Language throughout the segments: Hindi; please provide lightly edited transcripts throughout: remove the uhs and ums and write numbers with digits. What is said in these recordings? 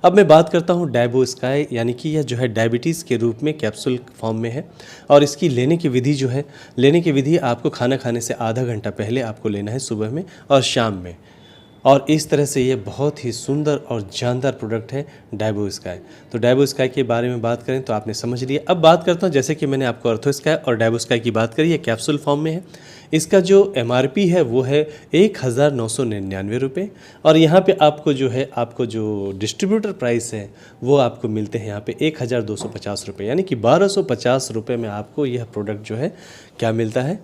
अब मैं बात करता हूँ डायबो स्काई, यानी कि यह जो है डायबिटीज़ के रूप में कैप्सूल फॉर्म में है। और इसकी लेने की विधि जो है, लेने की विधि आपको खाना खाने से आधा घंटा पहले आपको लेना है, सुबह में और शाम में। और इस तरह से ये बहुत ही सुंदर और जानदार प्रोडक्ट है डायबो स्काई। तो डायबो स्काई के बारे में बात करें तो आपने समझ लिया। अब बात करता हूँ, जैसे कि मैंने आपको अर्थो स्काई और डायबो स्काई की बात करी, ये कैप्सूल फॉर्म में है। इसका जो MRP है वो है 1999 रुपये। और यहाँ पे आपको जो है, आपको जो डिस्ट्रीब्यूटर प्राइस है वो आपको मिलते हैं यहाँ पे 1250 रुपये, यानी कि 1250 रुपये में आपको यह प्रोडक्ट जो है क्या मिलता है,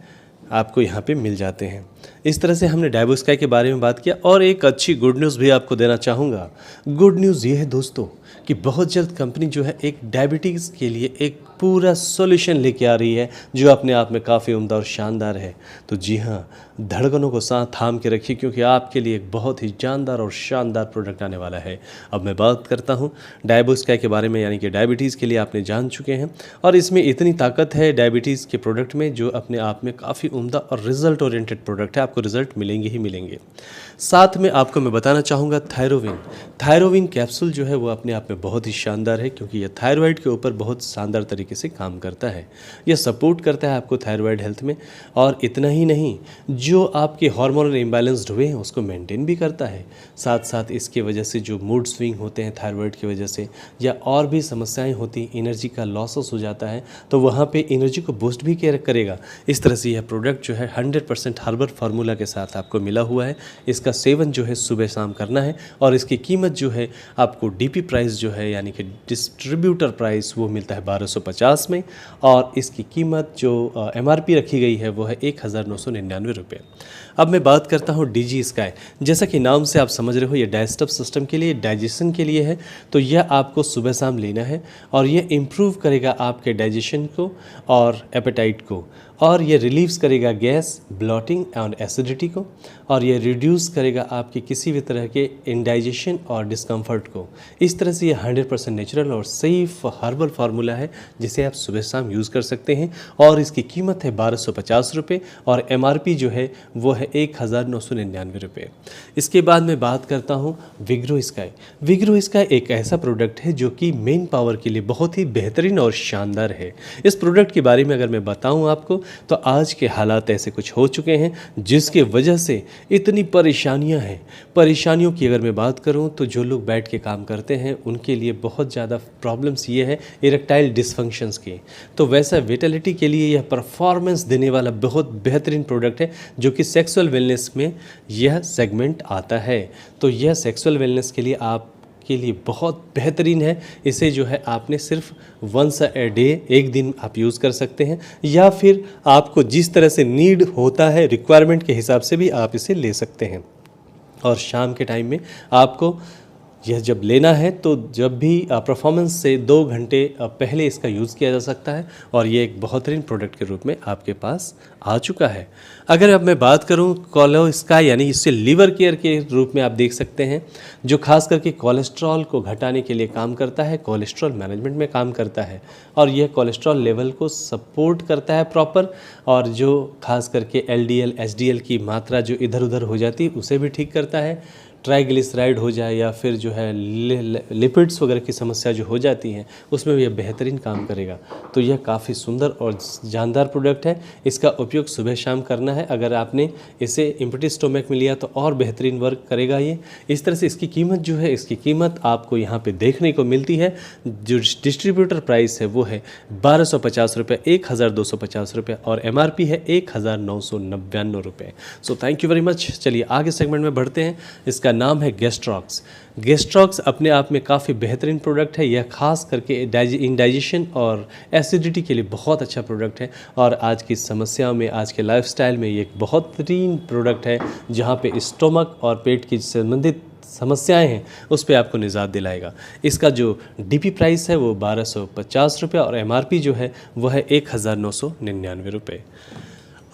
आपको यहाँ पे मिल जाते हैं। इस तरह से हमने डायबो स्काई के बारे में बात किया। और एक अच्छी गुड न्यूज़ भी आपको देना चाहूँगा। गुड न्यूज़ ये है दोस्तों कि बहुत जल्द कंपनी जो है एक डायबिटीज़ के लिए एक पूरा सॉल्यूशन लेके आ रही है, जो अपने आप में काफ़ी उम्दा और शानदार है। तो जी हाँ, धड़कनों को साथ थाम के रखिए, क्योंकि आपके लिए एक बहुत ही जानदार और शानदार प्रोडक्ट आने वाला है। अब मैं बात करता हूँ डायबो स्काई के बारे में, यानी कि डायबिटीज़ के लिए आपने जान चुके हैं। और इसमें इतनी ताकत है डायबिटीज़ के प्रोडक्ट में, जो अपने आप में काफ़ी उम्दा और रिजल्ट ओरिएंटेड प्रोडक्ट है। आपको रिजल्ट मिलेंगे ही मिलेंगे। साथ में आपको मैं बताना चाहूँगा थायरोविन कैप्सूल जो है वो अपने आप में बहुत ही शानदार है, क्योंकि यह थायराइड के ऊपर बहुत शानदार तरीके से काम करता है। यह सपोर्ट करता है आपको थायराइड हेल्थ में। और इतना ही नहीं, जो आपके हार्मोनल इम्बैलेंस्ड हुए हैं उसको मेंटेन भी करता है। साथ साथ इसकी वजह से जो मूड स्विंग होते हैं थायराइड की वजह से, या और भी समस्याएं होती हैं, एनर्जी का लॉसेस हो जाता है, तो वहाँ पे एनर्जी को बूस्ट भी करेगा। इस तरह से यह प्रोडक्ट जो है 100% हर्बल फार्मूला के साथ आपको मिला हुआ है। इसका सेवन जो है सुबह शाम करना है। और इसकी कीमत जो है आपको DP प्राइस जो है, यानी कि डिस्ट्रीब्यूटर प्राइस, वो मिलता है 1250 में। और इसकी कीमत जो MRP रखी गई है वो है 1999 रुपये। अब मैं बात करता हूँ DG स्काई। जैसा कि नाम से आप समझ रहे हो, ये डाइजेस्टिव सिस्टम के लिए, डाइजेशन के लिए है। तो यह आपको सुबह शाम लेना है। और यह इम्प्रूव करेगा आपके डाइजेशन को और एपेटाइट को। और ये रिलीव्स करेगा गैस, ब्लॉटिंग और एसिडिटी को। और ये रिड्यूस करेगा आपके किसी भी तरह के इंडाइजेशन और डिस्कम्फर्ट को। इस तरह से ये 100% नेचुरल और सेफ हर्बल फार्मूला है, जिसे आप सुबह शाम यूज़ कर सकते हैं। और इसकी कीमत है 1250 रुपये। और MRP जो है वो है 1999 रुपये। इसके बाद मैं बात करता हूँ विग्रो स्काई। विग्रो स्काई एक ऐसा प्रोडक्ट है जो कि मेन पावर के लिए बहुत ही बेहतरीन और शानदार है। इस प्रोडक्ट के बारे में अगर मैं बताऊँ आपको, तो आज के हालात ऐसे कुछ हो चुके हैं जिसके वजह से इतनी परेशानियां हैं। परेशानियों की अगर मैं बात करूं, तो जो लोग बैठ के काम करते हैं उनके लिए बहुत ज़्यादा प्रॉब्लम्स ये है इरेक्टाइल डिसफंक्शंस की। तो वैसा विटेलिटी के लिए यह परफॉर्मेंस देने वाला बहुत बेहतरीन प्रोडक्ट है, जो कि सेक्सुअल वेलनेस में यह सेगमेंट आता है। तो यह सेक्सुअल वेलनेस के लिए आप के लिए बहुत बेहतरीन है। इसे जो है आपने सिर्फ वंस अ डे, एक दिन आप यूज़ कर सकते हैं, या फिर आपको जिस तरह से नीड होता है, रिक्वायरमेंट के हिसाब से भी आप इसे ले सकते हैं। और शाम के टाइम में आपको यह जब लेना है, तो जब भी परफॉर्मेंस से 2 घंटे पहले इसका यूज़ किया जा सकता है। और ये एक बेहतरीन प्रोडक्ट के रूप में आपके पास आ चुका है। अगर अब मैं बात करूं कोलो स्काई, यानी इससे लीवर केयर के रूप में आप देख सकते हैं, जो खास करके कोलेस्ट्रॉल को घटाने के लिए काम करता है, कोलेस्ट्रॉल मैनेजमेंट में काम करता है। और यह कोलेस्ट्रॉल लेवल को सपोर्ट करता है प्रॉपर। और जो खास करके LDL HDL की मात्रा जो इधर उधर हो जाती है उसे भी ठीक करता है। ट्राइग्लिसराइड हो जाए, या फिर जो है लिपिड्स वगैरह की समस्या जो हो जाती हैं, उसमें भी यह बेहतरीन काम करेगा। तो यह काफ़ी सुंदर और जानदार प्रोडक्ट है। इसका उपयोग सुबह शाम करना है। अगर आपने इसे एम्प्टी स्टोमक में लिया तो और बेहतरीन वर्क करेगा ये। इस तरह से इसकी कीमत जो है, इसकी कीमत आपको यहाँ पे देखने को मिलती है। जो डिस्ट्रीब्यूटर प्राइस है वो है 1250 रुपये, 1250 रुपये। और MRP है 1999 रुपये। So thank you very much. चलिए आगे सेगमेंट में बढ़ते हैं। इसका नाम है गैस्ट्रॉक्स। गैस्ट्रॉक्स अपने आप में काफ़ी बेहतरीन प्रोडक्ट है। यह खास करके इंडाइजेशन और एसिडिटी के लिए बहुत अच्छा प्रोडक्ट है। और आज की समस्याओं में, आज के लाइफस्टाइल में ये एक बेहतरीन प्रोडक्ट है, जहाँ पे स्टोमक और पेट की संबंधित समस्याएं हैं उस पर आपको निजात दिलाएगा। इसका जो DP प्राइस है वो 1250 रुपये। और MRP जो है वह है 1999 रुपये।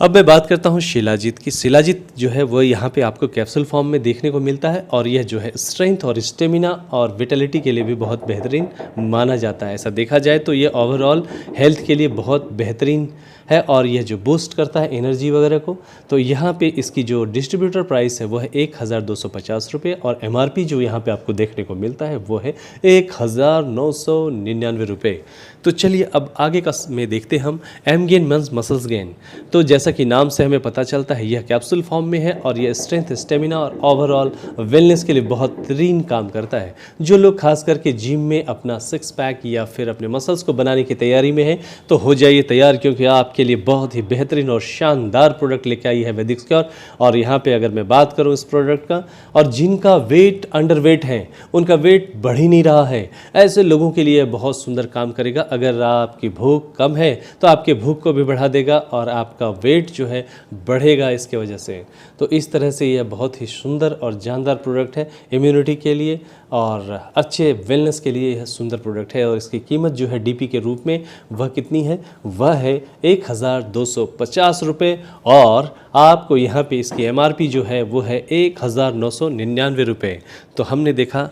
अब मैं बात करता हूँ शिलाजीत की। शिलाजीत जो है वो यहाँ पे आपको कैप्सूल फॉर्म में देखने को मिलता है और यह जो है स्ट्रेंथ और स्टेमिना और विटेलिटी के लिए भी बहुत बेहतरीन माना जाता है। ऐसा देखा जाए तो ये ओवरऑल हेल्थ के लिए बहुत बेहतरीन है और यह जो बूस्ट करता है एनर्जी वगैरह को। तो यहाँ पे इसकी जो डिस्ट्रीब्यूटर प्राइस है वो है 1250 रुपये और एमआरपी जो यहाँ पे आपको देखने को मिलता है वो है 1999 रुपये। तो चलिए अब आगे का में देखते हम एम गेन मेंस मसल्स गेन। तो जैसा कि नाम से हमें पता चलता है यह कैप्सूल फॉर्म में है और यह स्ट्रेंथ, स्टेमिना और ओवरऑल वेलनेस के लिए बेहतरीन काम करता है। जो लोग खास करके जिम में अपना सिक्स पैक या फिर अपने मसल्स को बनाने की तैयारी में है तो हो जाइए तैयार, क्योंकि आपके लिए बहुत ही बेहतरीन और शानदार प्रोडक्ट लेके आई है वैदिक स्क्योर। और यहाँ पे अगर मैं बात करूँ इस प्रोडक्ट का, और जिनका वेट अंडर वेट है, उनका वेट बढ़ ही नहीं रहा है, ऐसे लोगों के लिए बहुत सुंदर काम करेगा। अगर आपकी भूख कम है तो आपके भूख को भी बढ़ा देगा और आपका वेट जो है बढ़ेगा इसके वजह से। तो इस तरह से यह बहुत ही सुंदर और जानदार प्रोडक्ट है इम्यूनिटी के लिए और अच्छे वेलनेस के लिए। यह सुंदर प्रोडक्ट है और इसकी कीमत जो है डीपी के रूप में वह कितनी है, वह है 1250 रुपये और आपको यहाँ पे इसकी एमआरपी जो है वो है 1999 रुपये। तो हमने देखा।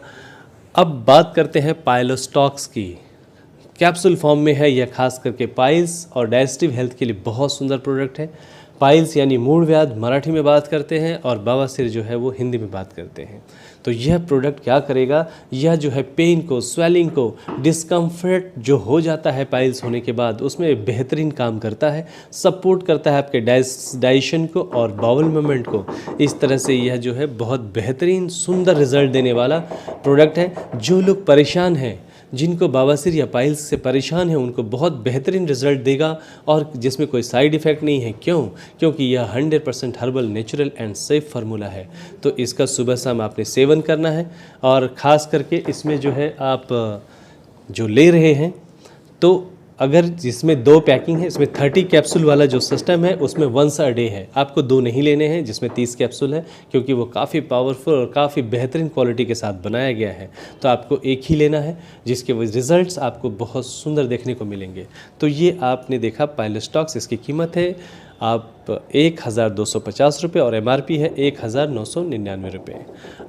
अब बात करते हैं पाइलोस्टॉक्स की। कैप्सूल फॉर्म में है यह, खास करके पाइल्स और डाइजेस्टिव हेल्थ के लिए बहुत सुंदर प्रोडक्ट है। पाइल्स यानी मूल व्याध मराठी में बात करते हैं और बवासीर जो है वो हिंदी में बात करते हैं। तो यह प्रोडक्ट क्या करेगा, यह जो है पेन को, स्वेलिंग को, डिस्कम्फर्ट जो हो जाता है पाइल्स होने के बाद, उसमें बेहतरीन काम करता है, सपोर्ट करता है आपके डाइजेशन को और बाउल मूवमेंट को। इस तरह से यह जो है बहुत बेहतरीन सुंदर रिजल्ट देने वाला प्रोडक्ट है। जो लोग परेशान हैं, जिनको बवासीर या पाइल्स से परेशान है, उनको बहुत बेहतरीन रिजल्ट देगा और जिसमें कोई साइड इफ़ेक्ट नहीं है। क्यों? क्योंकि यह 100% herbal, natural and safe formula है। तो इसका सुबह शाम आपने सेवन करना है और ख़ास करके इसमें जो है आप जो ले रहे हैं, तो अगर जिसमें 2 पैकिंग है, इसमें 30 कैप्सूल वाला जो सिस्टम है उसमें वंस अ डे है। आपको 2 नहीं लेने हैं जिसमें 30 कैप्सूल है, क्योंकि वो काफ़ी पावरफुल और काफ़ी बेहतरीन क्वालिटी के साथ बनाया गया है। तो आपको एक ही लेना है जिसके रिजल्ट्स आपको बहुत सुंदर देखने को मिलेंगे। तो ये आपने देखा पाइलोस्टॉक्स, इसकी कीमत है आप 1250 रुपये और एमआरपी है 1999 रुपये।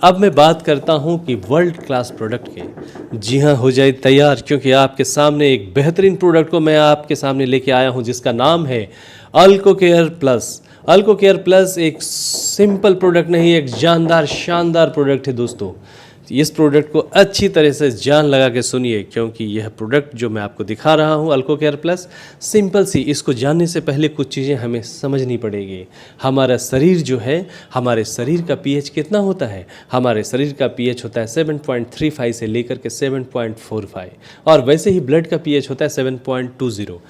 अब मैं बात करता हूं कि वर्ल्ड क्लास प्रोडक्ट के। जी हाँ, हो जाए तैयार, क्योंकि आपके सामने एक बेहतरीन प्रोडक्ट को मैं आपके सामने लेके आया हूं जिसका नाम है अल्को केयर प्लस। अल्को केयर प्लस एक सिंपल प्रोडक्ट नहीं, एक जानदार शानदार प्रोडक्ट है दोस्तों। इस प्रोडक्ट को अच्छी तरह से जान लगा के सुनिए, क्योंकि यह प्रोडक्ट जो मैं आपको दिखा रहा हूं अल्को केयर प्लस, सिंपल सी, इसको जानने से पहले कुछ चीज़ें हमें समझनी पड़ेगी। हमारा शरीर जो है, हमारे शरीर का पीएच कितना होता है? हमारे शरीर का पीएच होता है 7.35 से लेकर के 7.45 और वैसे ही ब्लड का पीएच होता है 7.20।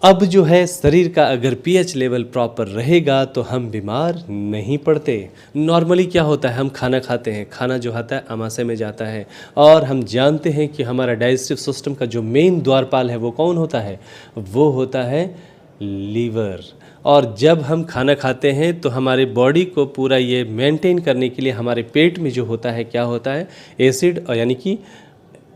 अब जो है शरीर का अगर पीएच लेवल प्रॉपर रहेगा तो हम बीमार नहीं पड़ते। नॉर्मली क्या होता है, हम खाना खाते हैं, खाना जो आता है आमाशय में जाता है और हम जानते हैं कि हमारा डाइजेस्टिव सिस्टम का जो मेन द्वारपाल है वो कौन होता है, वो होता है लीवर। और जब हम खाना खाते हैं तो हमारे बॉडी को पूरा ये मेंटेन करने के लिए हमारे पेट में जो होता है, क्या होता है, एसिड यानी कि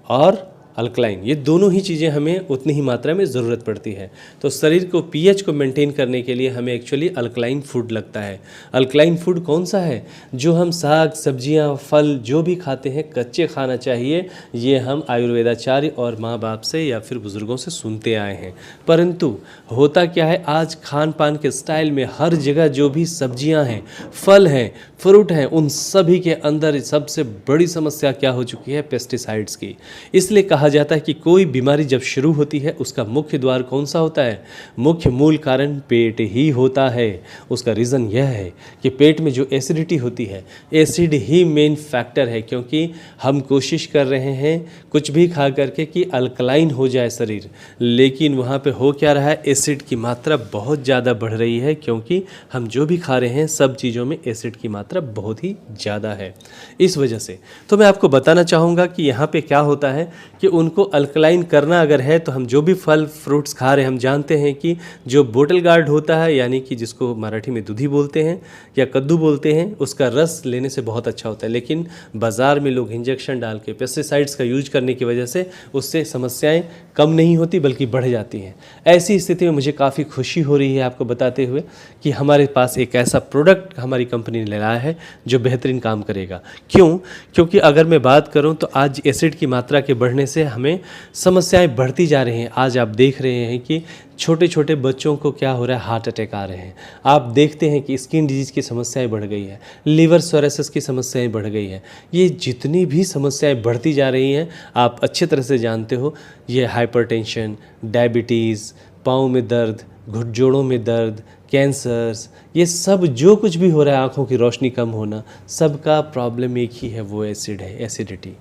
और अल्कलाइन, ये दोनों ही चीज़ें हमें उतनी ही मात्रा में ज़रूरत पड़ती है। तो शरीर को पीएच को मेंटेन करने के लिए हमें एक्चुअली अल्कलाइन फूड लगता है। अल्कलाइन फूड कौन सा है? जो हम साग, सब्जियां, फल जो भी खाते हैं कच्चे खाना चाहिए। ये हम आयुर्वेदाचार्य और माँ बाप से या फिर बुज़ुर्गों से सुनते आए हैं। परंतु होता क्या है, आज खान पान के स्टाइल में हर जगह जो भी सब्जियाँ हैं, फल हैं, फ्रूट हैं, उन सभी के अंदर सबसे बड़ी समस्या क्या हो चुकी है, पेस्टिसाइड्स की। इसलिए कहा जाता है कि कोई बीमारी जब शुरू होती है उसका मुख्य द्वार कौन सा होता है? मुख्य मूल कारण पेट ही होता है। उसका रीज़न यह है कि पेट में जो एसिडिटी होती है, एसिड ही मेन फैक्टर है, क्योंकि हम कोशिश कर रहे हैं कुछ भी खा करके कि अल्कलाइन हो जाए शरीर, लेकिन वहाँ पे हो क्या रहा है, एसिड की मात्रा बहुत ज़्यादा बढ़ रही है, क्योंकि हम जो भी खा रहे हैं सब चीज़ों में एसिड की मात्रा बहुत ही ज़्यादा है। इस वजह से तो मैं आपको बताना चाहूँगा कि यहाँ पे क्या होता है कि उनको अल्कलाइन करना अगर है तो हम जो भी फल फ्रूट्स खा रहे हैं, हम जानते हैं कि जो बोतल गार्ड होता है, यानी कि जिसको मराठी में दूधी बोलते हैं या कद्दू बोलते हैं, उसका रस लेने से बहुत अच्छा होता है। लेकिन बाज़ार में लोग इंजेक्शन डाल के पेस्टिसाइड्स का यूज करने की वजह से उससे समस्याएं कम नहीं होती बल्कि बढ़ जाती हैं। ऐसी स्थिति में मुझे काफ़ी खुशी हो रही है आपको बताते हुए कि हमारे पास एक ऐसा प्रोडक्ट हमारी कंपनी ने लाया है जो बेहतरीन काम करेगा। क्यों? क्योंकि अगर मैं बात करूं तो आज एसिड की मात्रा के बढ़ने से हमें समस्याएं बढ़ती जा रही हैं। आज आप देख रहे हैं कि छोटे छोटे बच्चों को क्या हो रहा है, हार्ट अटैक आ रहे हैं। आप देखते हैं कि स्किन डिजीज़ की समस्याएं बढ़ गई है, लीवर सोरेसिस की समस्याएं बढ़ गई है। ये जितनी भी समस्याएं बढ़ती जा रही हैं, आप अच्छे तरह से जानते हो, ये हाइपरटेंशन, डायबिटीज़, पाँव में दर्द, घुटजोड़ों में दर्द, कैंसर्स, ये सब जो कुछ भी हो रहा है, आँखों की रोशनी कम होना, सबका प्रॉब्लम एक ही है, वो एसिड है, एसिडिटी।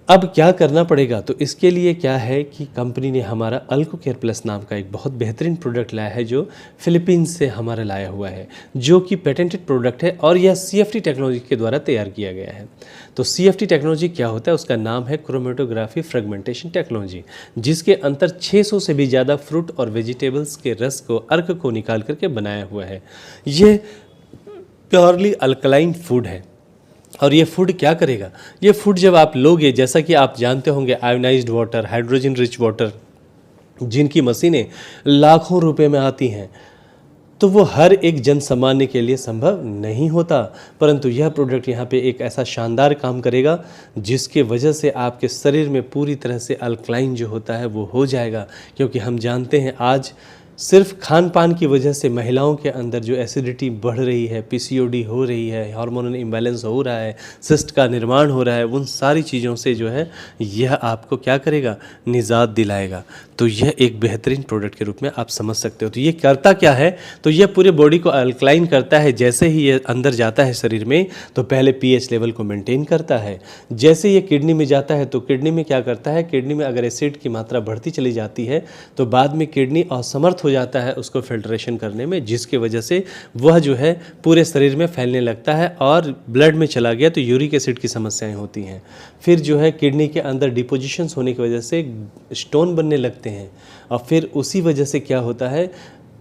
अब क्या करना पड़ेगा? तो इसके लिए क्या है कि कंपनी ने हमारा अल्कोकेयर प्लस नाम का एक बहुत बेहतरीन प्रोडक्ट लाया है जो फिलीपींस से हमारा लाया हुआ है, जो कि पेटेंटेड प्रोडक्ट है और यह CFT टेक्नोलॉजी के द्वारा तैयार किया गया है। तो CFT टेक्नोलॉजी क्या होता है? उसका नाम है क्रोमेटोग्राफी फ्रेगमेंटेशन टेक्नोलॉजी, जिसके अंतर 600 से भी ज़्यादा फ्रूट और वेजिटेबल्स के रस को, अर्क को निकाल करके बनाया हुआ है। ये प्योरली अल्कलाइन फूड है। और ये फूड क्या करेगा? ये फूड जब आप लोगे, जैसा कि आप जानते होंगे, ionised water, hydrogen rich water, जिनकी मशीनें लाखों रुपए में आती हैं, तो वो हर एक जन सामान्य के लिए संभव नहीं होता। परंतु यह प्रोडक्ट यहाँ पे एक ऐसा शानदार काम करेगा जिसके वजह से आपके शरीर में पूरी तरह से अल्कलाइन जो होता है वो हो जाएगा। क्योंकि हम जानते हैं आज सिर्फ खान पान की वजह से महिलाओं के अंदर जो एसिडिटी बढ़ रही है, PCOD हो रही है, हार्मोनल इम्बैलेंस हो रहा है, सिस्ट का निर्माण हो रहा है, उन सारी चीज़ों से जो है यह आपको क्या करेगा? निजात दिलाएगा। तो यह एक बेहतरीन प्रोडक्ट के रूप में आप समझ सकते हो। तो ये करता क्या है? तो यह पूरे बॉडी को अल्कलाइन करता है। जैसे ही ये अंदर जाता है शरीर में तो पहले pH लेवल को मेंटेन करता है। जैसे ये किडनी में जाता है तो किडनी में क्या करता है? किडनी में अगर एसिड की मात्रा बढ़ती चली जाती है तो बाद में किडनी असमर्थ हो जाता है उसको फिल्ट्रेशन करने में, जिसकी वजह से वह जो है पूरे शरीर में फैलने लगता है और ब्लड में चला गया तो यूरिक एसिड की समस्याएं होती हैं। फिर जो है किडनी के अंदर डिपोजिशंस होने की वजह से स्टोन बनने लगते हैं और फिर उसी वजह से क्या होता है?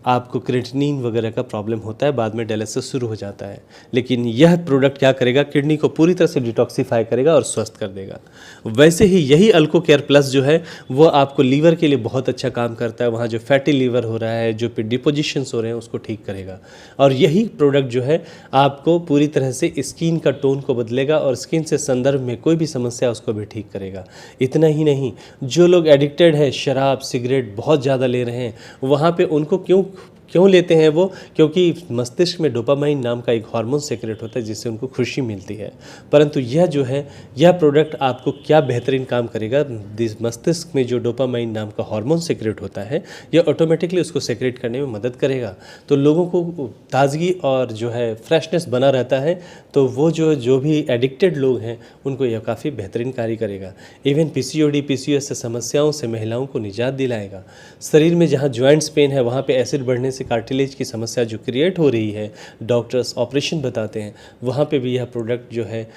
आपको क्रिएटिनिन वगैरह का प्रॉब्लम होता है, बाद में डायलिसिस शुरू हो जाता है। लेकिन यह प्रोडक्ट क्या करेगा? किडनी को पूरी तरह से डिटॉक्सिफाई करेगा और स्वस्थ कर देगा। वैसे ही यही अल्कोकेयर प्लस जो है वो आपको लीवर के लिए बहुत अच्छा काम करता है। वहाँ जो फैटी लीवर हो रहा है, जो डिपोजिशंस हो रहे हैं, उसको ठीक करेगा। और यही प्रोडक्ट जो है आपको पूरी तरह से स्किन का टोन को बदलेगा और स्किन से संदर्भ में कोई भी समस्या उसको भी ठीक करेगा। इतना ही नहीं, जो लोग एडिक्टेड है, शराब सिगरेट बहुत ज़्यादा ले रहे हैं, वहाँ पे उनको क्यों लेते हैं वो? क्योंकि मस्तिष्क में डोपामाइन नाम का एक हार्मोन सेक्रेट होता है जिससे उनको खुशी मिलती है। परंतु यह जो है, यह प्रोडक्ट आपको क्या बेहतरीन काम करेगा? मस्तिष्क में जो डोपामाइन नाम का हार्मोन सेक्रेट होता है, यह ऑटोमेटिकली उसको सेक्रेट करने में मदद करेगा। तो लोगों को ताजगी और जो है फ्रेशनेस बना रहता है। तो वो जो भी एडिक्टेड लोग हैं उनको यह काफ़ी बेहतरीन कार्य करेगा। इवन PCOD PCOS से समस्याओं से महिलाओं को निजात दिलाएगा। शरीर में जहाँ जॉइंट्स पेन है वहाँ पे एसिड बढ़ने से कार्टिलेज की समस्या जो क्रिएट हो रही है, डॉक्टर्स ऑपरेशन बताते हैं, वहाँ पे भी यह प्रोडक्ट जो है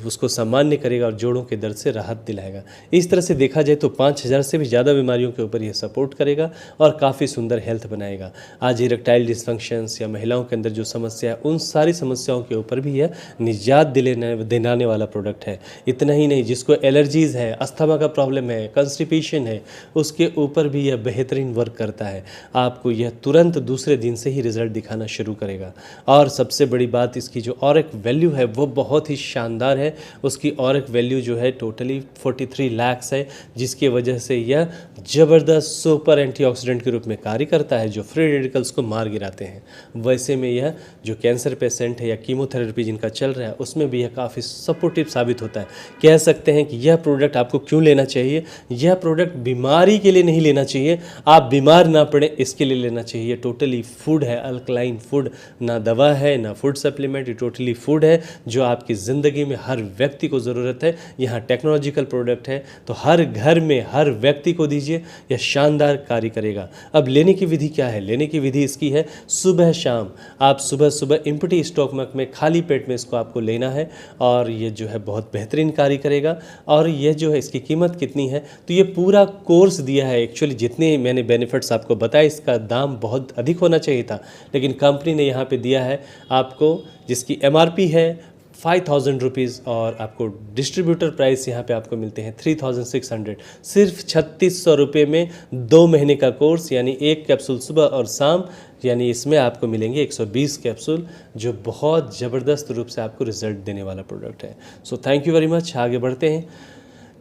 उसको सामान्य करेगा और जोड़ों के दर्द से राहत दिलाएगा। इस तरह से देखा जाए तो 5000 से भी ज़्यादा बीमारियों के ऊपर यह सपोर्ट करेगा और काफ़ी सुंदर हेल्थ बनाएगा। आज इरेक्टाइल डिसफंक्शंस या महिलाओं के अंदर जो समस्या है, उन सारी समस्याओं के ऊपर भी यह निजात दिलाने वाला प्रोडक्ट है। इतना ही नहीं, जिसको एलर्जीज़ है, अस्थमा का प्रॉब्लम है, कंस्टिपेशन है, उसके ऊपर भी यह बेहतरीन वर्क करता है। आपको यह तुरंत दूसरे दिन से ही रिजल्ट दिखाना शुरू करेगा। और सबसे बड़ी बात, इसकी जो और एक वैल्यू है वो बहुत ही शानदार है। उसकी और एक वैल्यू जो है टोटली 43 लाख है, जिसकी वजह से यह ज़बरदस्त सुपर एंटीऑक्सीडेंट के रूप में कार्य करता है जो फ्री रेडिकल्स को मार गिराते हैं। वैसे में यह जो कैंसर पेशेंट है या कीमोथेरेपी जिनका चल रहा है, उसमें भी यह काफ़ी सपोर्टिव साबित होता है। कह सकते हैं कि यह प्रोडक्ट आपको क्यों लेना चाहिए? यह प्रोडक्ट बीमारी के लिए नहीं लेना चाहिए, आप बीमार ना पड़े इसके लिए लेना चाहिए। टोटली फूड है, अल्कलाइन फूड, ना दवा है ना फूड सप्लीमेंट, ये टोटली फूड है जो आपकी ज़िंदगी में हर व्यक्ति को ज़रूरत है। यहाँ टेक्नोलॉजिकल प्रोडक्ट है तो हर घर में हर व्यक्ति को दीजिए, यह शानदार कार्य करेगा। अब लेने की विधि क्या है? लेने की विधि इसकी है सुबह शाम। आप सुबह सुबह एम्प्टी स्टोमक में खाली पेट में इसको आपको लेना है और ये जो है बहुत बेहतरीन कार्य करेगा। और ये जो है इसकी कीमत कितनी है, तो ये पूरा कोर्स दिया है। एक्चुअली जितने मैंने बेनिफिट्स आपको बताए इसका दाम बहुत अधिक होना चाहिए था, लेकिन कंपनी ने यहाँ पे दिया है आपको, जिसकी MRP है 5000 रुपीज़ और आपको डिस्ट्रीब्यूटर प्राइस यहाँ पे आपको मिलते हैं 3600। सिर्फ 3600 रुपये में 2 महीने का कोर्स, यानी 1 कैप्सूल सुबह और शाम, यानी इसमें आपको मिलेंगे 120 कैप्सूल, जो बहुत ज़बरदस्त रूप से आपको रिजल्ट देने वाला प्रोडक्ट है। So thank you very much. आगे बढ़ते हैं।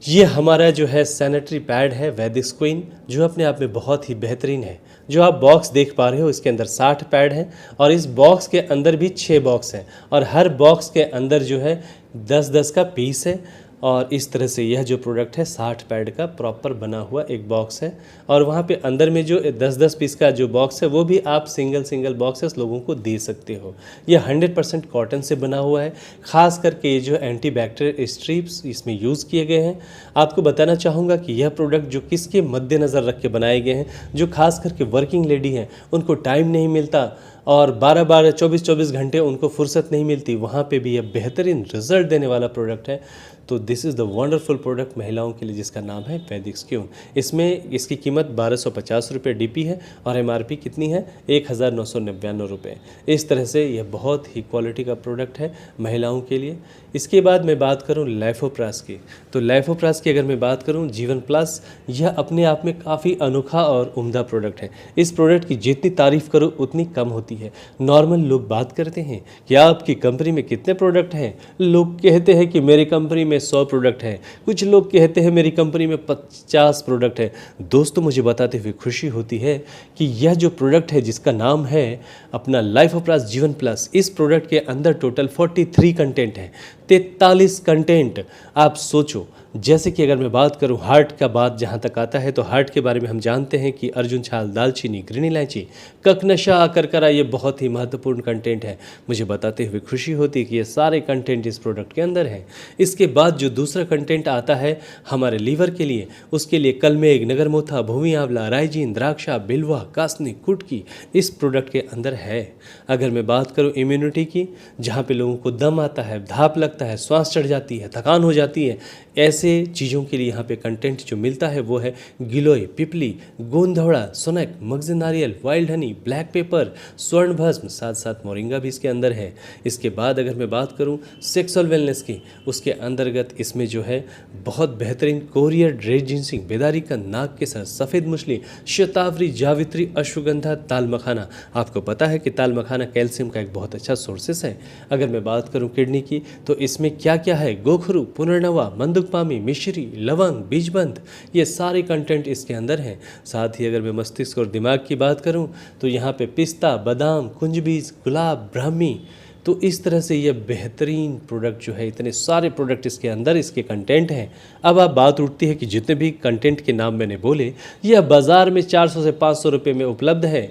ये हमारा जो है सैनिटरी पैड है वैदिक्स क्वीन, जो अपने आप में बहुत ही बेहतरीन है। जो आप बॉक्स देख पा रहे हो इसके अंदर 60 पैड हैं और इस बॉक्स के अंदर भी 6 बॉक्स हैं और हर बॉक्स के अंदर जो है 10-10 का पीस है। और इस तरह से यह जो प्रोडक्ट है 60 पैड का प्रॉपर बना हुआ एक बॉक्स है और वहाँ पे अंदर में जो 10-10 पीस का जो बॉक्स है वो भी आप सिंगल बॉक्सेस लोगों को दे सकते हो। यह 100% कॉटन से बना हुआ है। ख़ास करके ये जो एंटी बैक्टीरियल स्ट्रिप्स इसमें यूज़ किए गए हैं। आपको बताना चाहूँगा कि यह प्रोडक्ट जो किसके मद्देनज़र रख के बनाए गए हैं, जो खास करके वर्किंग लेडी हैं, उनको टाइम नहीं मिलता और 12-12 24-24 घंटे उनको फुर्सत नहीं मिलती, वहाँ पे भी यह बेहतरीन रिजल्ट देने वाला प्रोडक्ट है। तो this is the wonderful product महिलाओं के लिए, जिसका नाम है वैदिक्स क्यून। इसमें इसकी कीमत 1250 रुपये DP है और MRP कितनी है 1999 रुपये। इस तरह से यह बहुत ही क्वालिटी का प्रोडक्ट है महिलाओं के लिए। इसके बाद मैं बात करूं लाइफोप्रास की, तो लाइफोप्रास की अगर मैं बात करूं जीवन प्लस, यह अपने आप में काफ़ी अनोखा और उम्दा प्रोडक्ट है। इस प्रोडक्ट की जितनी तारीफ़ करो उतनी कम होती है। नॉर्मल लोग बात करते हैं कि आपकी कंपनी में कितने प्रोडक्ट हैं, लोग कहते हैं कि मेरी कंपनी में 100 प्रोडक्ट हैं, कुछ लोग कहते हैं मेरी कंपनी में 50 प्रोडक्ट है। दोस्तों, मुझे बताते हुए खुशी होती है कि यह जो प्रोडक्ट है जिसका नाम है अपना लाइफोप्रास जीवन प्लस, इस प्रोडक्ट के अंदर टोटल 43 कंटेंट है, 43 कंटेंट। आप सोचो, जैसे कि अगर मैं बात करूं हार्ट का बात जहां तक आता है तो हार्ट के बारे में हम जानते हैं कि अर्जुन छाल, दालचीनी, ग्रीन इलायची, ककनशा, अकरकरा, ये बहुत ही महत्वपूर्ण कंटेंट है। मुझे बताते हुए खुशी होती है कि ये सारे कंटेंट इस प्रोडक्ट के अंदर हैं। इसके बाद जो दूसरा कंटेंट आता है हमारे लीवर के लिए, उसके लिए कलमेघ, नगरमोथा, भूमि आंवला, राइजीन, द्राक्षा, बिल्वा, कासनी, कुटकी इस प्रोडक्ट के अंदर है। अगर मैं बात करूँ इम्यूनिटी की, जहाँ पे लोगों को दम आता है, धाप लगता है, श्वास चढ़ जाती है, थकान हो जाती है, ऐसे चीज़ों के लिए यहाँ पे कंटेंट जो मिलता है वो है गिलोय, पिपली, गोंधौड़ा, सुनक, मगज नारियल, वाइल्ड हनी, ब्लैक पेपर, स्वर्ण भस्म, साथ साथ मोरिंगा भी इसके अंदर है। इसके बाद अगर मैं बात करूँ सेक्सुअल वेलनेस की, उसके अंतर्गत इसमें जो है बहुत बेहतरीन कोरियर, रेड जिनसिंग, बेदारी का, नाग के सर, सफ़ेद मुछली, शतावरी, जावित्री, अश्वगंधा, ताल मखाना। आपको पता है कि ताल मखाना कैल्शियम का एक बहुत अच्छा सोर्सेस है। अगर मैं बात करूँ किडनी की, तो इसमें क्या क्या है, गोखरू, पुनर्नवा, मंदुकपामी, मिश्री, लवंग, बीजबंद, ये सारे कंटेंट इसके अंदर हैं। साथ ही अगर मैं मस्तिष्क और दिमाग की बात करूं तो यहाँ पे पिस्ता, बादाम, कुंजबीज, गुलाब, ब्राह्मी, तो इस तरह से ये बेहतरीन प्रोडक्ट जो है, इतने सारे प्रोडक्ट इसके अंदर इसके कंटेंट हैं। अब आप बात उठती है कि जितने भी कंटेंट के नाम मैंने बोले यह बाज़ार में 400 से 500 रुपये में उपलब्ध है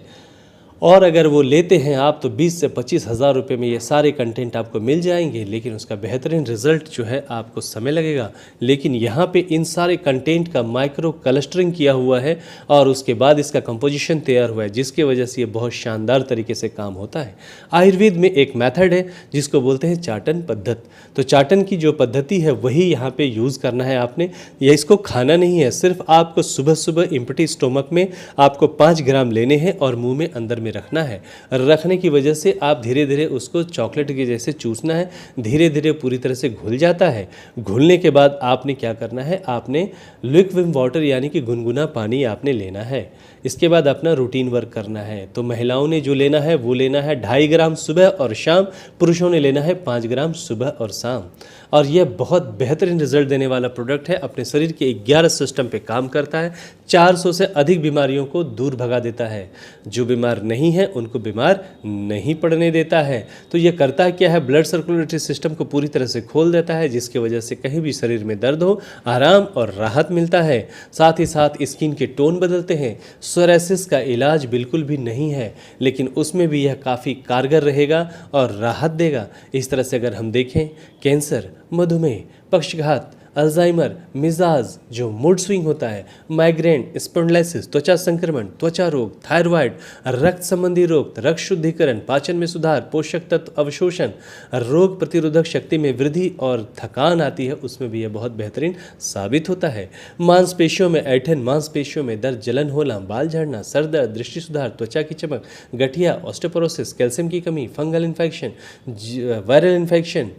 और अगर वो लेते हैं आप तो 20 से 25 हज़ार रुपये में ये सारे कंटेंट आपको मिल जाएंगे, लेकिन उसका बेहतरीन रिजल्ट जो है आपको समय लगेगा। लेकिन यहाँ पे इन सारे कंटेंट का माइक्रो क्लस्टरिंग किया हुआ है और उसके बाद इसका कंपोजिशन तैयार हुआ है, जिसकी वजह से ये बहुत शानदार तरीके से काम होता है। आयुर्वेद में एक मेथड है जिसको बोलते हैं चाटन पद्धत। तो चाटन की जो पद्धति है वही यहाँ पर यूज़ करना है आपने। या इसको खाना नहीं है, सिर्फ आपको सुबह सुबह एम्प्टी स्टोमक में आपको 5 ग्राम लेने हैं और मुँह में अंदर रखना है। रखने की वजह से आप धीरे धीरे उसको चॉकलेट के जैसे चूसना है, धीरे धीरे पूरी तरह से घुल जाता है। घुलने के बाद आपने क्या करना है, आपने लिक्विड वाटर यानी कि गुनगुना पानी आपने लेना है। इसके बाद अपना रूटीन वर्क करना है। तो महिलाओं ने जो लेना है वो लेना है 2.5 ग्राम सुबह और शाम, पुरुषों ने लेना है 5 ग्राम सुबह और शाम। और यह बहुत बेहतरीन रिजल्ट देने वाला प्रोडक्ट है। अपने शरीर के 11 सिस्टम पे काम करता है, 400 से अधिक बीमारियों को दूर भगा देता है, जो बीमार नहीं है उनको बीमार नहीं पड़ने देता है। तो यह करता क्या है, ब्लड सर्कुलेटरी सिस्टम को पूरी तरह से खोल देता है, जिसकी वजह से कहीं भी शरीर में दर्द हो आराम और राहत मिलता है। साथ ही साथ स्किन के टोन बदलते हैं। सोरायसिस का इलाज बिल्कुल भी नहीं है, लेकिन उसमें भी यह काफ़ी कारगर रहेगा और राहत देगा। इस तरह से अगर हम देखें, कैंसर, मधुमेह, पक्षघात, अल्जाइमर, मिजाज जो मूड स्विंग होता है, माइग्रेन, स्पॉन्डिलाइसिस, त्वचा संक्रमण, त्वचा रोग, थायराइड, रक्त संबंधी रोग, रक्त शुद्धिकरण, पाचन में सुधार, पोषक तत्व अवशोषण, रोग प्रतिरोधक शक्ति में वृद्धि और थकान आती है, उसमें भी यह बहुत बेहतरीन साबित होता है। मांसपेशियों में ऐंठन, मांसपेशियों में दर्द, जलन होना, बाल झड़ना, सर दर्द, दृष्टि सुधार, त्वचा की चमक, गठिया, ऑस्टियोपोरोसिस, कैल्शियम की कमी, fungal infection, viral infection,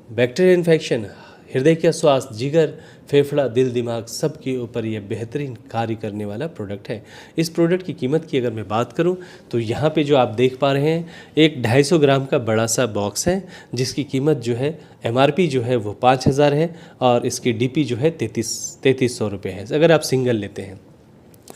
bacterial infection, हृदय का स्वास्थ्य, जिगर, फेफड़ा, दिल, दिमाग, सब के ऊपर यह बेहतरीन कार्य करने वाला प्रोडक्ट है। इस प्रोडक्ट की कीमत की अगर मैं बात करूं तो यहाँ पे जो आप देख पा रहे हैं, एक 250 ग्राम का बड़ा सा बॉक्स है, जिसकी कीमत जो है MRP जो है वो 5000 है और इसकी DP जो है 3300 रुपये है, अगर आप सिंगल लेते हैं।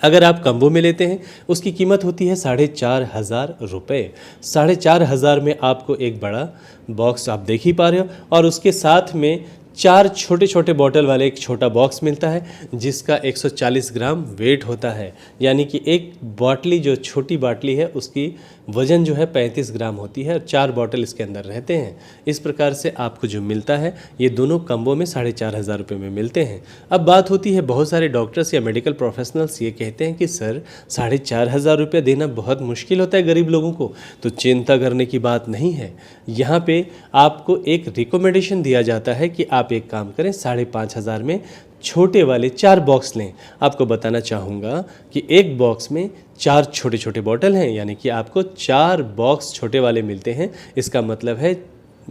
अगर आप कम्बो में लेते हैं उसकी कीमत होती है 4500 रुपये। 4500 में आपको एक बड़ा बॉक्स आप देख ही पा रहे हो, और उसके साथ में 4 छोटे छोटे बॉटल वाले एक छोटा बॉक्स मिलता है, जिसका 140 ग्राम वेट होता है। यानी कि एक बाटली, जो छोटी बाटली है, उसकी वज़न जो है 35 ग्राम होती है और 4 बॉटल इसके अंदर रहते हैं। इस प्रकार से आपको जो मिलता है, ये दोनों कम्बो में 4500 रुपये में मिलते हैं। अब बात होती है, बहुत सारे डॉक्टर्स या मेडिकल प्रोफेशनल्स ये कहते हैं कि सर 4500 रुपये देना बहुत मुश्किल होता है गरीब लोगों को। तो चिंता करने की बात नहीं है। यहाँ पे आपको एक रिकमेंडेशन दिया जाता है कि आप एक काम करें, 5500 में छोटे वाले 4 बॉक्स लें। आपको बताना चाहूँगा कि एक बॉक्स में 4 छोटे छोटे बॉटल हैं, यानी कि आपको 4 बॉक्स छोटे वाले मिलते हैं। इसका मतलब है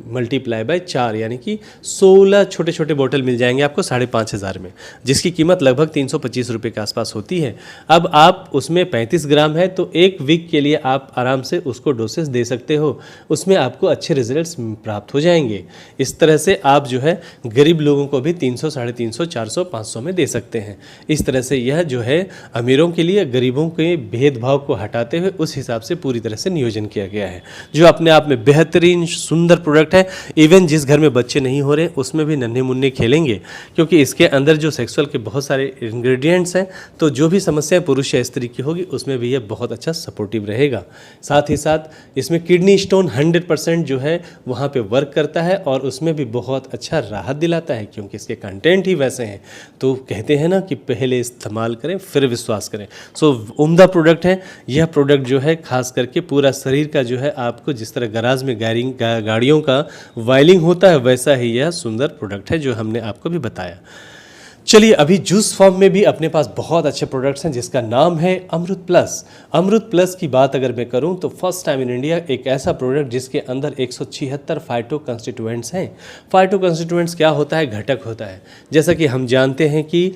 मल्टीप्लाई बाय 4, यानी कि 16 छोटे छोटे बोतल मिल जाएंगे आपको 5500 में, जिसकी कीमत लगभग 325 रुपये के आसपास होती है। अब आप उसमें 35 ग्राम है, तो एक वीक के लिए आप आराम से उसको डोसेस दे सकते हो, उसमें आपको अच्छे रिजल्ट्स प्राप्त हो जाएंगे। इस तरह से आप जो है गरीब लोगों को भी 300, 350, 400, 500 में दे सकते हैं। इस तरह से यह जो है अमीरों के लिए गरीबों के भेदभाव को हटाते हुए उस हिसाब से पूरी तरह से नियोजन किया गया है, जो अपने आप में बेहतरीन सुंदर प्रोडक्ट है। इवन जिस घर में बच्चे नहीं हो रहे उसमें भी नन्हे मुन्ने खेलेंगे, क्योंकि इसके अंदर जो सेक्सुअल के बहुत सारे इंग्रेडिएंट्स हैं, तो जो भी समस्या पुरुष या स्त्री की होगी उसमें भी यह बहुत अच्छा सपोर्टिव रहेगा। साथ ही साथ इसमें किडनी स्टोन 100% जो है वहाँ पे वर्क करता है और उसमें भी बहुत अच्छा राहत दिलाता है, क्योंकि इसके कंटेंट ही वैसे हैं। तो कहते हैं ना कि पहले इस्तेमाल करें फिर विश्वास करें। सो उम्दा प्रोडक्ट है यह प्रोडक्ट, जो है खास करके पूरा शरीर का जो है, आपको जिस तरह गराज में गाड़ियों का वायलिंग होता है वैसा ही यह सुंदर प्रोडक्ट है जो हमने आपको भी बताया। चलिए, अभी जूस फॉर्म में भी अपने पास बहुत अच्छे प्रोडक्ट्स हैं, जिसका नाम है अमृत प्लस। अमृत प्लस की बात अगर मैं करूं तो फर्स्ट टाइम इन इंडिया एक ऐसा प्रोडक्ट जिसके अंदर 176 फाइटो कंस्टिट्यूएंट्स हैं। फाइटो कंस्टिट्यूएंट्स क्या होता है? घटक होता है। जैसा कि हम जानते हैं कि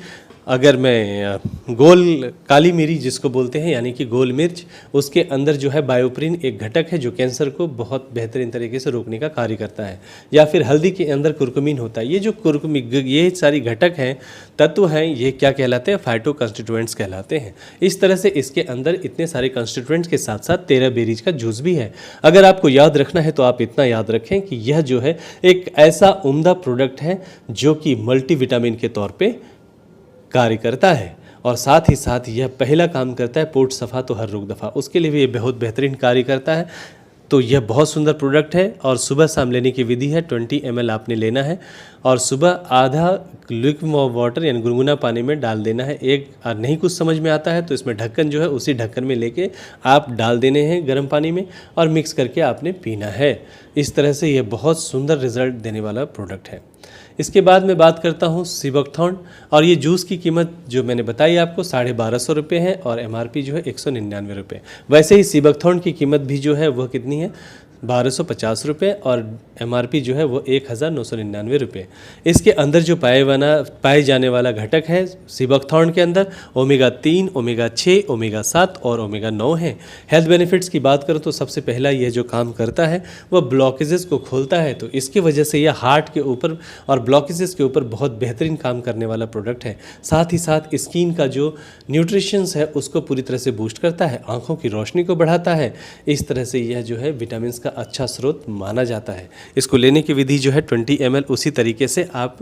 अगर मैं गोल काली मिरी जिसको बोलते हैं, यानी कि गोल मिर्च, उसके अंदर जो है बायोप्रिन एक घटक है जो कैंसर को बहुत बेहतरीन तरीके से रोकने का कार्य करता है। या फिर हल्दी के अंदर कुरकुमिन होता है। ये जो ये सारी घटक हैं, तत्व हैं, ये क्या कहलाते हैं? फाइटो कंस्टिट्यूएंट्स कहलाते हैं। इस तरह से इसके अंदर इतने सारे कंस्टिट्यूएंट्स के साथ साथ 13 बेरीज का जूस भी है। अगर आपको याद रखना है तो आप इतना याद रखें कि यह जो है एक ऐसा उम्दा प्रोडक्ट है जो कि मल्टीविटामिन के तौर पर कार्य करता है, और साथ ही साथ यह पहला काम करता है पोट सफ़ा तो हर रोग दफ़ा, उसके लिए भी ये बहुत बेहतरीन कार्य करता है। तो यह बहुत सुंदर प्रोडक्ट है और सुबह शाम लेने की विधि है। 20 ml आपने लेना है और सुबह आधा ल्यूकवार्म वाटर यानी गुनगुना पानी में डाल देना है। एक नहीं कुछ समझ में आता है तो इसमें ढक्कन जो है उसी ढक्कन में लेके आप डाल देने हैं गर्म पानी में और मिक्स करके आपने पीना है। इस तरह से यह बहुत सुंदर रिजल्ट देने वाला प्रोडक्ट है। इसके बाद मैं बात करता हूँ सीबकथॉर्न, और ये जूस की कीमत जो मैंने बताई आपको 1250 रुपये है और MRP जो है 199 रुपये। वैसे ही सीबकथॉर्न की कीमत भी जो है वह कितनी है? 1250 रुपये और MRP जो है वो 1999 रुपये। इसके अंदर जो पाए जाने वाला घटक है सीबकथॉर्न के अंदर ओमेगा 3, ओमेगा 6, ओमेगा 7 और ओमेगा 9 है। हेल्थ बेनिफिट्स की बात करूँ तो सबसे पहला यह जो काम करता है वह ब्लॉकेजेस को खोलता है, तो इसकी वजह से यह हार्ट के ऊपर और ब्लॉकेजेस के ऊपर बहुत बेहतरीन काम करने वाला प्रोडक्ट है। साथ ही साथ स्किन का जो न्यूट्रिशंस है उसको पूरी तरह से बूस्ट करता है, आँखों की रोशनी को बढ़ाता है। इस तरह से यह जो है विटामिन का अच्छा स्रोत माना जाता है। इसको लेने की विधि जो है 20 ml उसी तरीके से आप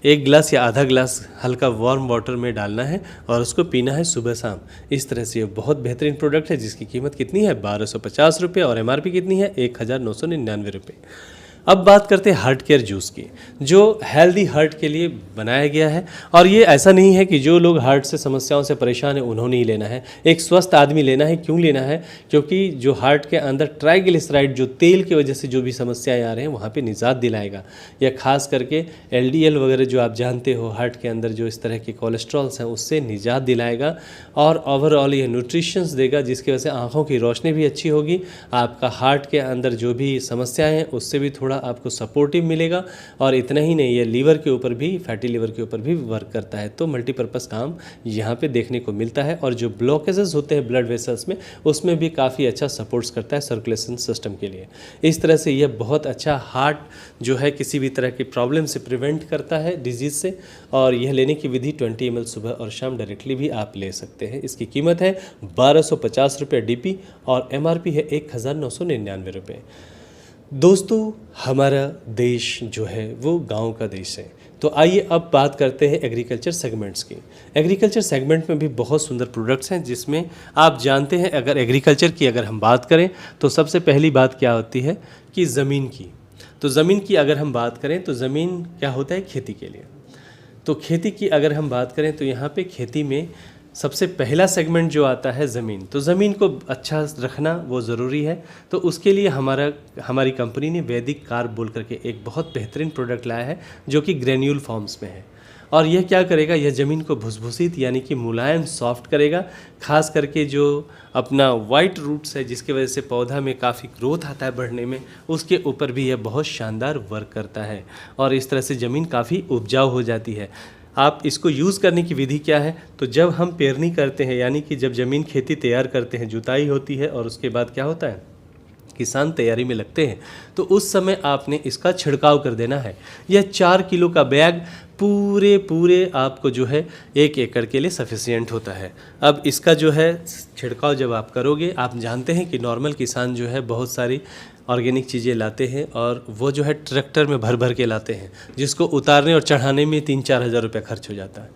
1 गिलास या आधा गिलास हल्का वार्म वाटर में डालना है और उसको पीना है सुबह शाम। इस तरह से ये बहुत बेहतरीन प्रोडक्ट है जिसकी कीमत कितनी है 1250 रुपये और MRP कितनी है 1999 रुपये। अब बात करते हैं हार्ट केयर जूस की, जो हेल्दी हार्ट के लिए बनाया गया है। और ये ऐसा नहीं है कि जो लोग हार्ट से समस्याओं से परेशान हैं उन्होंने ही लेना है, एक स्वस्थ आदमी लेना है। क्यों लेना है? क्योंकि जो हार्ट के अंदर ट्राइग्लिसराइड जो तेल की वजह से जो भी समस्याएं आ रहे हैं वहाँ पे निजात दिलाएगा। या खास करके LDL वगैरह जो आप जानते हो हार्ट के अंदर जो इस तरह के कोलेस्ट्रॉल्स हैं उससे निजात दिलाएगा और ओवरऑल ये न्यूट्रिशंस देगा जिसकी वजह से आँखों की रोशनी भी अच्छी होगी। आपका हार्ट के अंदर जो भी समस्याएँ हैं उससे भी थोड़ा आपको सपोर्टिव मिलेगा। और इतना ही नहीं, ये लीवर के ऊपर भी, फैटी लीवर के ऊपर भी वर्क करता है। तो मल्टीपर्पज़ काम यहाँ पे देखने को मिलता है। और जो ब्लॉकेजेस होते हैं ब्लड वेसल्स में उसमें भी काफ़ी अच्छा सपोर्ट्स करता है सर्कुलेशन सिस्टम के लिए। इस तरह से यह बहुत अच्छा हार्ट जो है किसी भी तरह की प्रॉब्लम से प्रिवेंट करता है, डिजीज़ से। और यह लेने की विधि 20 ml सुबह और शाम डायरेक्टली भी आप ले सकते हैं। इसकी कीमत है 1250 रुपये DP और MRP है 1999 रुपये। दोस्तों, हमारा देश जो है वो गांव का देश है। तो आइए अब बात करते हैं एग्रीकल्चर सेगमेंट्स की। एग्रीकल्चर सेगमेंट में भी बहुत सुंदर प्रोडक्ट्स हैं जिसमें आप जानते हैं अगर एग्रीकल्चर की अगर हम बात करें तो सबसे पहली बात क्या होती है कि ज़मीन की। तो ज़मीन की अगर हम बात करें तो ज़मीन क्या होता है खेती के लिए। तो खेती की अगर हम बात करें तो यहाँ पे खेती में सबसे पहला सेगमेंट जो आता है ज़मीन। तो ज़मीन को अच्छा रखना वो ज़रूरी है। तो उसके लिए हमारी कंपनी ने वैदिक कार्ब बोल करके एक बहुत बेहतरीन प्रोडक्ट लाया है जो कि ग्रेन्यूल फॉर्म्स में है। और यह क्या करेगा, यह ज़मीन को भुसभुसित यानी कि मुलायम सॉफ्ट करेगा। खास करके जो अपना वाइट रूट्स है जिसकी वजह से पौधा में काफ़ी ग्रोथ आता है बढ़ने में, उसके ऊपर भी यह बहुत शानदार वर्क करता है। और इस तरह से ज़मीन काफ़ी उपजाऊ हो जाती है। आप इसको यूज़ करने की विधि क्या है, तो जब हम पेरनी करते हैं यानी कि जब ज़मीन खेती तैयार करते हैं, जुताई होती है और उसके बाद क्या होता है, किसान तैयारी में लगते हैं, तो उस समय आपने इसका छिड़काव कर देना है। यह 4 किलो का बैग पूरे आपको जो है 1 एकड़ के लिए सफिशिएंट होता है। अब इसका जो है छिड़काव जब आप करोगे, आप जानते हैं कि नॉर्मल किसान जो है बहुत सारी ऑर्गेनिक चीज़ें लाते हैं और वो जो है ट्रैक्टर में भर भर के लाते हैं, जिसको उतारने और चढ़ाने में 3-4 हज़ार रुपये खर्च हो जाता है।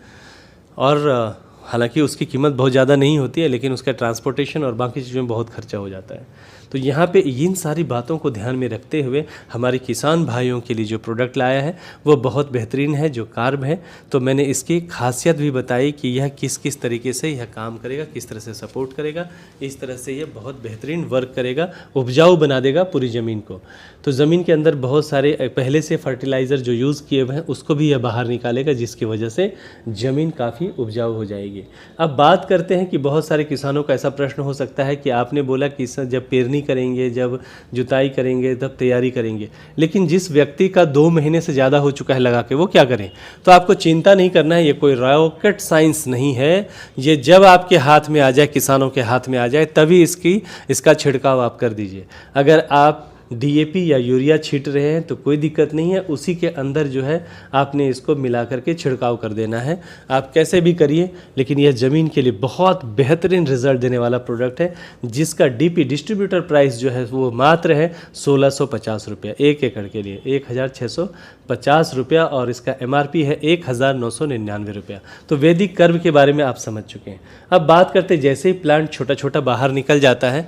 और हालांकि उसकी कीमत बहुत ज़्यादा नहीं होती है, लेकिन उसका ट्रांसपोर्टेशन और बाकी चीज़ों में बहुत खर्चा हो जाता है। तो यहाँ पे इन सारी बातों को ध्यान में रखते हुए हमारे किसान भाइयों के लिए जो प्रोडक्ट लाया है वो बहुत बेहतरीन है, जो कार्ब है। तो मैंने इसकी खासियत भी बताई कि यह किस किस तरीके से यह काम करेगा, किस तरह से सपोर्ट करेगा। इस तरह से यह बहुत बेहतरीन वर्क करेगा, उपजाऊ बना देगा पूरी ज़मीन को। तो ज़मीन के अंदर बहुत सारे पहले से फर्टिलाइज़र जो यूज़ किए हुए हैं उसको भी यह बाहर निकालेगा, जिसकी वजह से ज़मीन काफ़ी उपजाऊ हो जाएगी। अब बात करते हैं कि बहुत सारे किसानों का ऐसा प्रश्न हो सकता है कि आपने बोला कि जब पेरनी करेंगे, जब जुताई करेंगे, तब तैयारी करेंगे, लेकिन जिस व्यक्ति का 2 महीने से ज़्यादा हो चुका है लगा के, वो क्या करें? तो आपको चिंता नहीं करना है, ये कोई रॉकेट साइंस नहीं है। ये जब आपके हाथ में आ जाए, किसानों के हाथ में आ जाए, तभी इसका छिड़काव आप कर दीजिए। अगर आप DAP या यूरिया छींट रहे हैं तो कोई दिक्कत नहीं है, उसी के अंदर जो है आपने इसको मिला करके छिड़काव कर देना है। आप कैसे भी करिए, लेकिन यह ज़मीन के लिए बहुत बेहतरीन रिजल्ट देने वाला प्रोडक्ट है, जिसका DP डिस्ट्रीब्यूटर प्राइस जो है वो मात्र है 1650 रुपया 1 एकड़ के लिए, 1650 रुपया। और इसका MRP है 1999 रुपया। तो वैदिक कर्व के बारे में आप समझ चुके हैं। अब बात करते, जैसे ही प्लांट छोटा छोटा बाहर निकल जाता है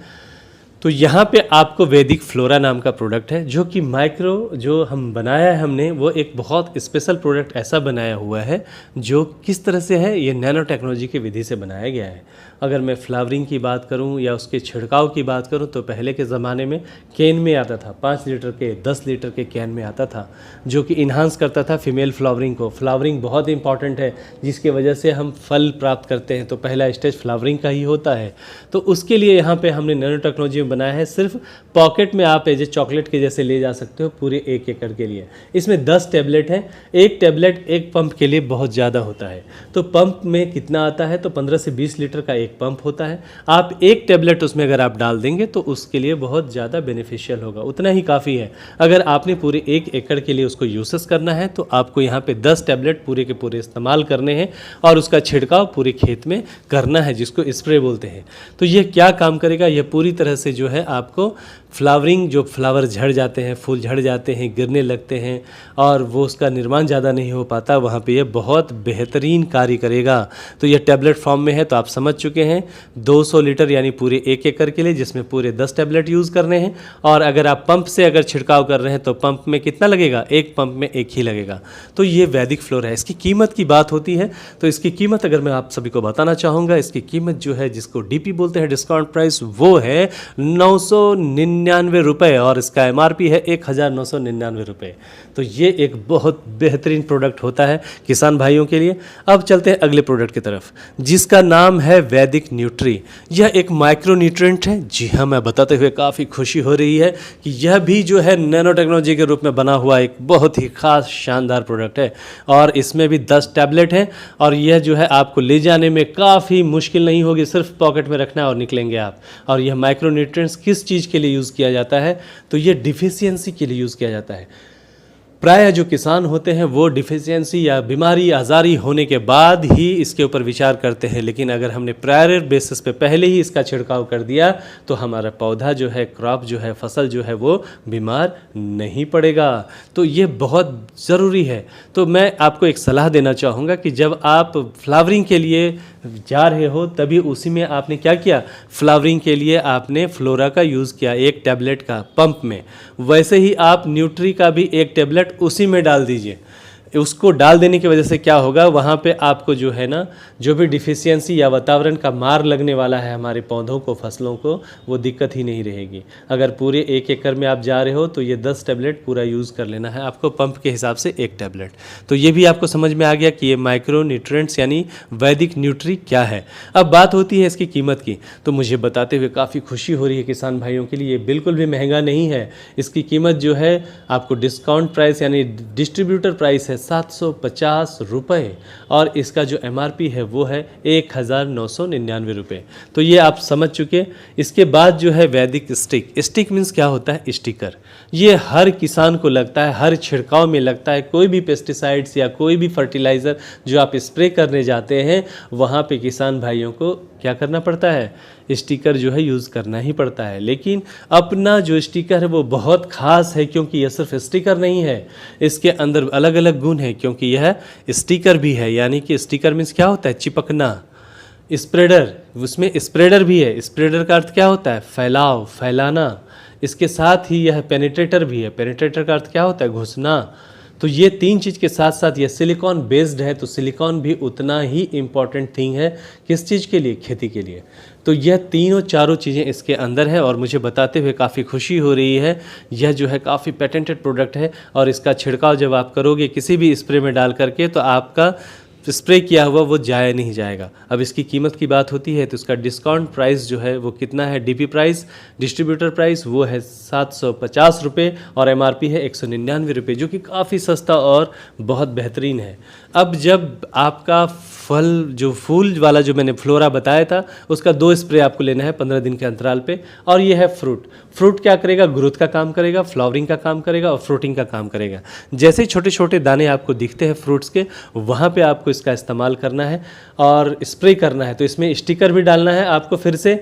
तो यहाँ पे आपको वैदिक फ्लोरा नाम का प्रोडक्ट है, जो कि माइक्रो जो हम बनाया है हमने, वो एक बहुत स्पेशल प्रोडक्ट ऐसा बनाया हुआ है जो किस तरह से है, ये नैनो टेक्नोलॉजी की विधि से बनाया गया है। अगर मैं फ्लावरिंग की बात करूं या उसके छिड़काव की बात करूं तो पहले के ज़माने में कैन में आता था, 5 लीटर के 10 लीटर के कैन में आता था, जो कि इन्हांस करता था फीमेल फ्लावरिंग को। फ्लावरिंग बहुत इंपॉर्टेंट है, जिसके वजह से हम फल प्राप्त करते हैं, तो पहला स्टेज फ्लावरिंग का ही होता है। तो उसके लिए यहाँ पे हमने नैनो टेक्नोलॉजी में बनाया है, सिर्फ पॉकेट में आप एज ए चॉकलेट के जैसे ले जा सकते हो पूरे 1 एकड़ के लिए। इसमें 10 टैबलेट हैं, एक टैबलेट एक पंप के लिए बहुत ज़्यादा होता है। तो पंप में कितना आता है, तो 15 से 20 लीटर का एक पंप होता है। आप एक टैबलेट उसमें अगर आप डाल देंगे तो उसके लिए बहुत ज़्यादा बेनिफिशियल होगा, उतना ही काफ़ी है। अगर आपने पूरे 1 एकड़ के लिए उसको यूसेस करना है तो आपको यहाँ पे 10 टैबलेट पूरे के पूरे इस्तेमाल करने हैं और उसका छिड़काव पूरे खेत में करना है, जिसको स्प्रे बोलते हैं। तो ये क्या काम करेगा, यह पूरी तरह से जो है आपको फ्लावरिंग, जो फ्लावर झड़ जाते हैं, फूल झड़ जाते हैं, गिरने लगते हैं और वो उसका निर्माण ज़्यादा नहीं हो पाता, वहाँ पे ये बहुत बेहतरीन कार्य करेगा। तो ये टैबलेट फॉर्म में है, तो आप समझ चुके हैं 200 लीटर यानी पूरे 1 एकड़ के लिए, जिसमें पूरे 10 टैबलेट यूज़ करने हैं। और अगर आप पंप से अगर छिड़काव कर रहे हैं तो पंप में कितना लगेगा, एक पंप में एक ही लगेगा। तो ये वैदिक फ्लोरा है। इसकी कीमत की बात होती है तो इसकी कीमत अगर मैं आप सभी को बताना चाहूँगा, इसकी कीमत जो है जिसको डीपी बोलते हैं, डिस्काउंट प्राइस, वो है 999 रुपये और इसका एमआरपी है 1999 रुपये। तो ये एक बहुत बेहतरीन प्रोडक्ट होता है किसान भाइयों के लिए। अब चलते हैं अगले प्रोडक्ट की तरफ, जिसका नाम है वैदिक न्यूट्री। यह एक माइक्रो न्यूट्रिएंट है। जी हाँ, मैं बताते हुए काफ़ी खुशी हो रही है कि यह भी जो है नैनो टेक्नोलॉजी के रूप में बना हुआ एक बहुत ही खास शानदार प्रोडक्ट है और इसमें भी 10 टैबलेट हैं और यह जो है आपको ले जाने में काफ़ी मुश्किल नहीं होगी, सिर्फ पॉकेट में रखना है और निकलेंगे आप। और यह माइक्रो न्यूट्रिएंट्स किस चीज़ के लिए यूज़ किया जाता है, तो ये डिफिशियंसी के लिए यूज़ किया जाता है। प्रायः जो किसान होते हैं वो डिफिशियंसी या बीमारी आज़ारी होने के बाद ही इसके ऊपर विचार करते हैं, लेकिन अगर हमने प्रायर बेसिस पे पहले ही इसका छिड़काव कर दिया तो हमारा पौधा जो है, क्रॉप जो है, फसल जो है वो बीमार नहीं पड़ेगा। तो ये बहुत ज़रूरी है। तो मैं आपको एक सलाह देना चाहूँगा कि जब आप फ्लावरिंग के लिए जा रहे हो तभी उसी में आपने क्या किया, फ्लावरिंग के लिए आपने फ्लोरा का यूज़ किया 1 टैबलेट का पंप में। वैसे ही आप न्यूट्री का भी 1 टैबलेट उसी में डाल दीजिए। उसको डाल देने की वजह से क्या होगा, वहाँ पे आपको जो है ना, जो भी डिफिशियंसी या वातावरण का मार लगने वाला है हमारे पौधों को, फसलों को, वो दिक्कत ही नहीं रहेगी। अगर पूरे 1 एकड़ में आप जा रहे हो तो ये 10 टैबलेट पूरा यूज़ कर लेना है आपको, पंप के हिसाब से 1 टैबलेट। तो ये भी आपको समझ में आ गया कि ये माइक्रो न्यूट्रिएंट्स यानी वैदिक न्यूट्री क्या है। अब बात होती है इसकी कीमत की, तो मुझे बताते हुए काफ़ी खुशी हो रही है किसान भाइयों के लिए। ये बिल्कुल भी महंगा नहीं है। इसकी कीमत जो है आपको डिस्काउंट प्राइस यानी डिस्ट्रीब्यूटर प्राइस है 750 रुपये और इसका जो एमआरपी है वो है 1999 रुपये। तो ये आप समझ चुके। इसके बाद जो है वैदिक स्टिक। स्टिक मीन्स क्या होता है, स्टिकर। ये हर किसान को लगता है, हर छिड़काव में लगता है। कोई भी पेस्टिसाइड्स या कोई भी फर्टिलाइज़र जो आप स्प्रे करने जाते हैं वहाँ पे किसान भाइयों को क्या करना पड़ता है, स्टिकर जो है यूज़ करना ही पड़ता है। लेकिन अपना जो स्टिकर है वो बहुत ख़ास है, क्योंकि यह सिर्फ स्टिकर नहीं है, इसके अंदर अलग अलग गुण है। क्योंकि यह स्टिकर भी है, यानी कि स्टिकर मीन्स क्या होता है, चिपकना। स्प्रेडर, उसमें स्प्रेडर भी है। स्प्रेडर का अर्थ क्या होता है, फैलाव, फैलाना। इसके साथ ही यह पेनिट्रेटर भी है। पेनिट्रेटर का अर्थ क्या होता है, घुसना। तो ये 3 चीज़ के साथ साथ ये सिलिकॉन बेस्ड है, तो सिलिकॉन भी उतना ही इम्पॉर्टेंट थिंग है किस चीज़ के लिए, खेती के लिए। तो यह तीनों चारों चीज़ें इसके अंदर है और मुझे बताते हुए काफ़ी खुशी हो रही है। यह जो है काफ़ी पेटेंटेड प्रोडक्ट है और इसका छिड़काव जब आप करोगे किसी भी स्प्रे में डाल करके तो आपका स्प्रे किया हुआ वो जाया नहीं जाएगा। अब इसकी कीमत की बात होती है तो इसका डिस्काउंट प्राइस जो है वो कितना है, डीपी प्राइस, डिस्ट्रीब्यूटर प्राइस, वो है 750 रुपये और एमआरपी है 199 रुपये, जो कि काफ़ी सस्ता और बहुत बेहतरीन है। अब जब आपका फल जो फूल वाला जो मैंने फ्लोरा बताया था उसका 2 स्प्रे आपको लेना है 15 दिन के अंतराल पे। और ये है फ्रूट। फ्रूट क्या करेगा, ग्रोथ का काम करेगा, फ्लावरिंग का काम करेगा और फ्रूटिंग का काम करेगा। जैसे छोटे छोटे दाने आपको दिखते हैं फ्रूट्स के, वहाँ पे आपको इसका इस्तेमाल करना है और स्प्रे करना है। तो इसमें स्टिकर भी डालना है आपको फिर से।